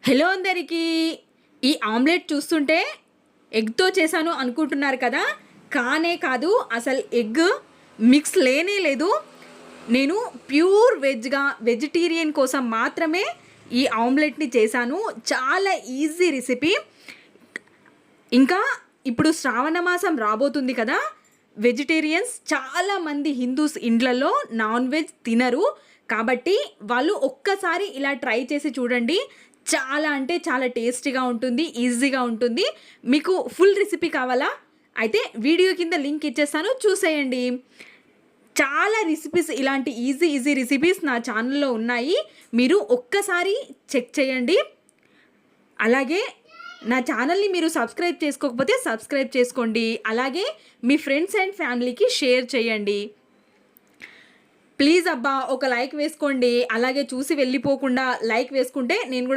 Hello అందరికీ. ఈ omelette చూస్తుంటే ఎగ్తో చేశాను అనుకుంటున్నారు కదా, కానే కాదు. అసలు ఎగ్ మిక్స్ లేనే లేదు. నేను ప్యూర్ వెజిటేరియన్ కోసం మాత్రమే ఈ ఆమ్లెట్ని చేశాను. చాలా ఈజీ రెసిపీ. ఇంకా ఇప్పుడు శ్రావణ మాసం రాబోతుంది కదా, వెజిటేరియన్స్ చాలామంది హిందూస్ ఇండ్లలో నాన్ వెజ్ తినరు. కాబట్టి వాళ్ళు ఒక్కసారి ఇలా ట్రై చేసి చూడండి. చాలా అంటే చాలా టేస్టీగా ఉంటుంది, ఈజీగా ఉంటుంది. మీకు ఫుల్ రెసిపీ కావాలా? అయితే వీడియో కింద లింక్ ఇచ్చేస్తాను, చూసేయండి. చాలా రెసిపీస్, ఇలాంటి ఈజీ రెసిపీస్ నా ఛానల్లో ఉన్నాయి. మీరు ఒక్కసారి చెక్ చేయండి. అలాగే నా ఛానల్ని మీరు సబ్స్క్రైబ్ చేసుకోకపోతే సబ్స్క్రైబ్ చేసుకోండి. అలాగే మీ ఫ్రెండ్స్ అండ్ ఫ్యామిలీకి షేర్ చేయండి. ప్లీజ్ అబ్బా, ఒక లైక్ వేసుకోండి. అలాగే చూసి వెళ్ళిపోకుండా లైక్ వేసుకుంటే నేను కూడా